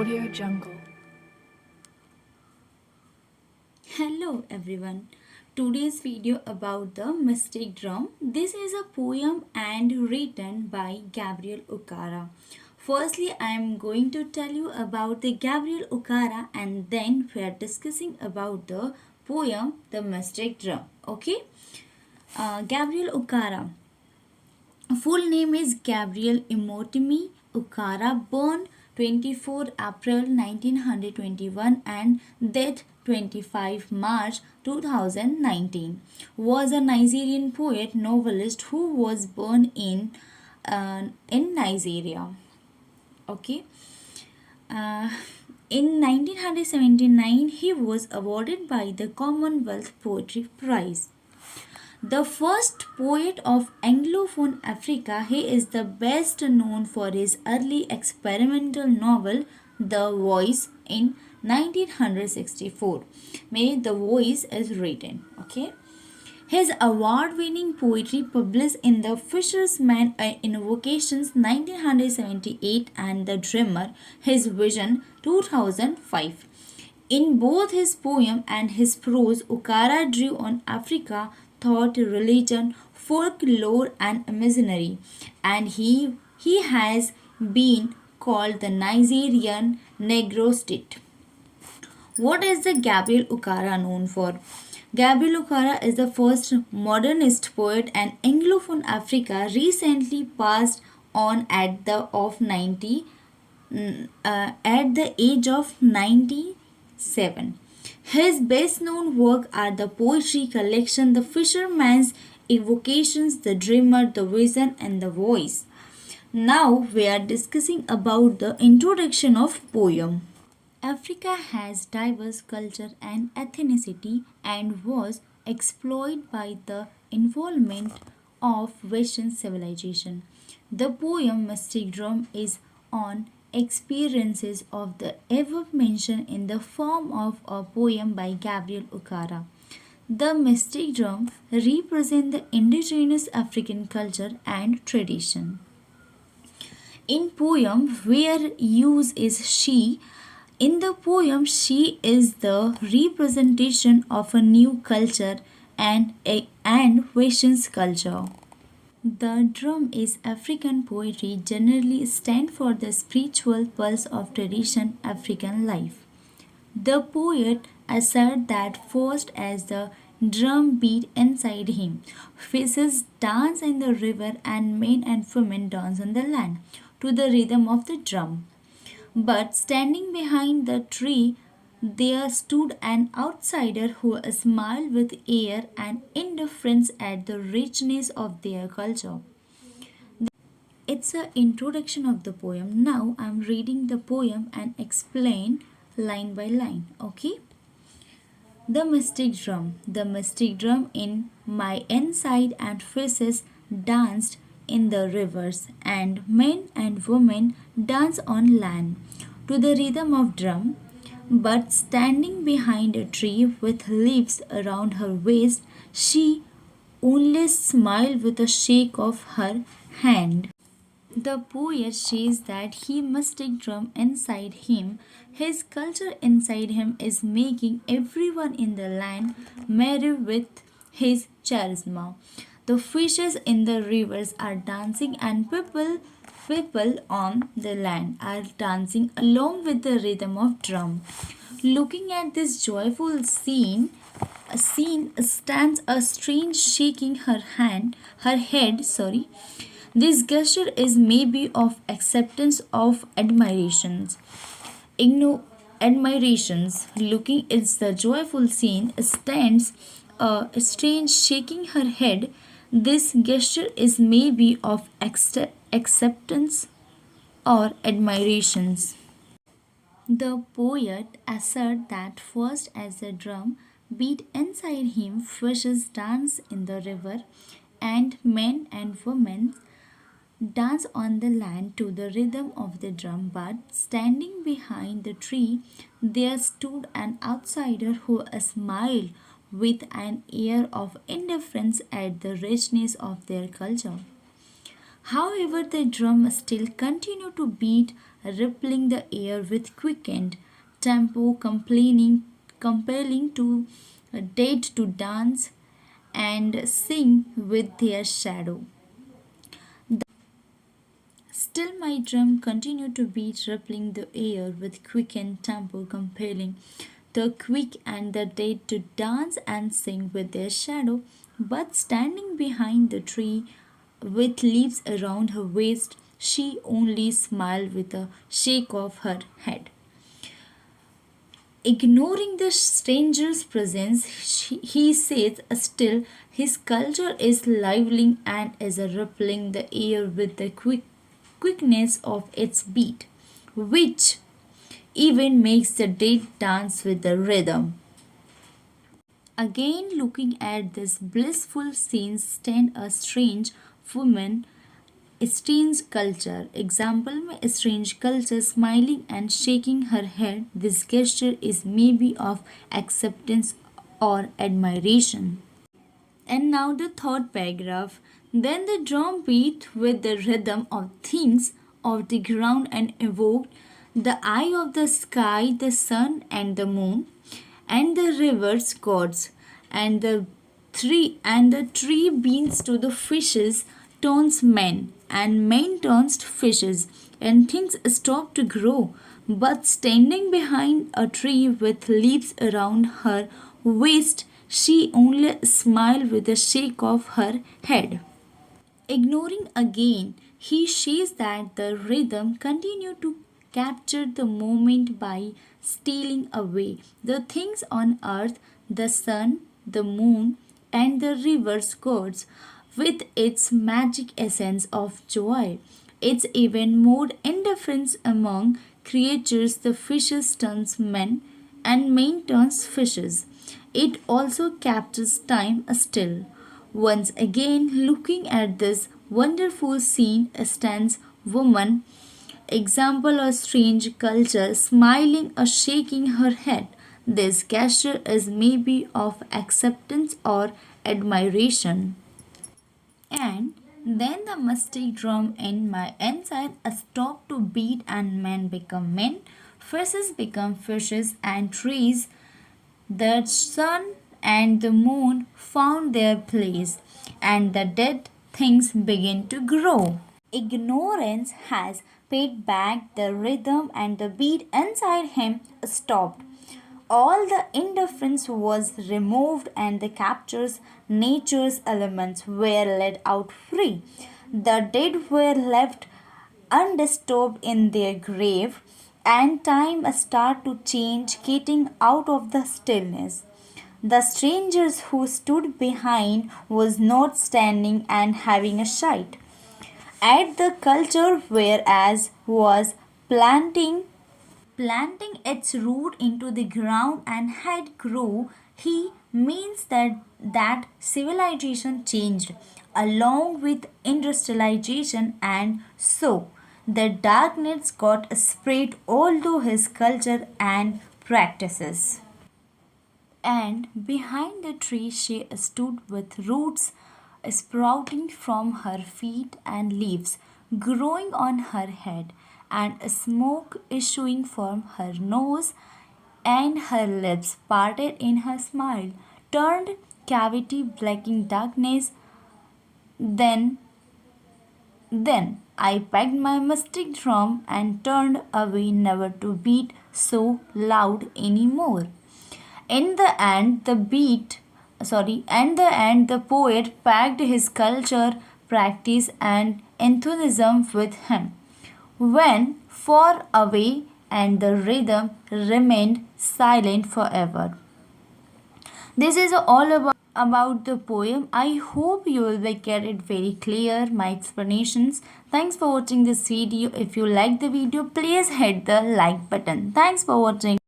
Audio Jungle. Hello everyone. Today's video about the Mystic Drum. This is a poem and written by Gabriel Okara. Firstly, I am going to tell you about the Gabriel Okara and then we are discussing about the poem The Mystic Drum. Okay? Gabriel Okara. Full name is Gabriel Imotimi Okara, born 24 April 1921 and death 25 March 2019, was a Nigerian poet novelist who was born in Nigeria. Okay. Uh, in 1979, he was awarded by the Commonwealth Poetry Prize. The first poet of Anglophone Africa, he is the best known for his early experimental novel The Voice in 1964. May The Voice is written. Okay. His award-winning poetry published in The Fisherman Invocations 1978 and The Dreamer, His Vision 2005. In both his poem and his prose, Okara drew on Africa, thought, religion, folklore, and imaginary, and he has been called the Nigerian Negro State. What is the Gabriel Okara known for? Gabriel Okara is the first modernist poet and Anglophone Africa, recently passed on at the age of 97. His best known work are the poetry collection The Fisherman's Evocations, The Dreamer, The Vision, and The Voice. Now we are discussing about the introduction of poem. Africa has diverse culture and ethnicity and was exploited by the involvement of Western civilization. The poem Mystic Drum is on experiences of the above mentioned in the form of a poem by Gabriel Okara. The Mystic Drum represents the indigenous African culture and tradition. In poem, where use is she, in the poem, she is the representation of a new culture and Western's culture. The drum is African poetry generally stand for the spiritual pulse of tradition African life. The poet asserts that first as the drum beat inside him, fishes dance in the river and men and women dance on the land to the rhythm of the drum. But standing behind the tree, there stood an outsider who smiled with air and indifference at the richness of their culture. It's an introduction of the poem. Now I'm reading the poem and explain line by line. Okay? The Mystic Drum. The mystic drum in my inside and faces danced in the rivers, and men and women dance on land to the rhythm of drum. But standing behind a tree with leaves around her waist, she only smiled with a shake of her hand. The poet says that he mystic drum inside him, his culture inside him is making everyone in the land merry with his charisma. The fishes in the rivers are dancing and people on the land are dancing along with the rhythm of drum. Looking at this joyful scene stands a strange shaking her head, sorry. This gesture is maybe of acceptance of admirations. Looking at the joyful scene stands a strange shaking her head. This gesture is maybe of acceptance or admirations. The poet asserts that first as the drum beat inside him, fishes dance in the river, and men and women dance on the land to the rhythm of the drum. But standing behind the tree, there stood an outsider who smiled with an air of indifference at the richness of their culture. However, the drum still continued to beat rippling the air with quickened tempo, compelling to dead to dance and sing with their shadow. Still my drum continued to beat, rippling the air with quickened tempo, compelling the quick and the dead to dance and sing with their shadow. But standing behind the tree, with leaves around her waist, she only smiled with a shake of her head. Ignoring the stranger's presence, he says still his culture is liveling and is rippling the air with the quickness of its beat, which even makes the dead dance with the rhythm. Again, looking at this blissful scene, stand a strange woman, strange culture. Example में strange culture smiling and shaking her head. This gesture is maybe of acceptance or admiration. And now the third paragraph. Then the drum beat with the rhythm of things of the ground and evoked the eye of the sky, the sun and the moon, and the rivers gods, and the tree beans to the fishes turns men, and men turns to fishes, and things stop to grow. But standing behind a tree with leaves around her waist, she only smiled with a shake of her head. Ignoring again, he says that the rhythm continued to capture the moment by stealing away the things on earth, the sun, the moon, and the river's gods, with its magic essence of joy. It's even more indifference among creatures, the fishes turns men and men turns fishes. It also captures time still. Once again, looking at this wonderful scene stands woman, example of strange culture, smiling or shaking her head. This gesture is maybe of acceptance or admiration. And then the mystic drum in my inside stop to beat, and men become men, fishes become fishes, and trees, the sun and the moon found their place, and the dead things begin to grow. Ignorance has paid back the rhythm, and the beat inside him stopped. All the indifference was removed, and the captures nature's elements were let out free. The dead were left undisturbed in their grave, and time started to change, getting out of the stillness. The strangers who stood behind was not standing and having a sight at the culture, whereas was planting its root into the ground and had grew. He means that civilization changed along with industrialization, and so the darkness got spread all to his culture and practices. And behind the tree she stood with roots sprouting from her feet and leaves growing on her head and smoke issuing from her nose, and her lips parted in her smile turned cavity blacking darkness. Then I packed my mystic drum and turned away, never to beat so loud anymore. In the end, the poet packed his culture, practice, and enthusiasm with him. When far away, and the rhythm remained silent forever. This is all about the poem. I hope you will get it very clear, my explanations. Thanks for watching this video. If you like the video, please hit the like button. Thanks for watching.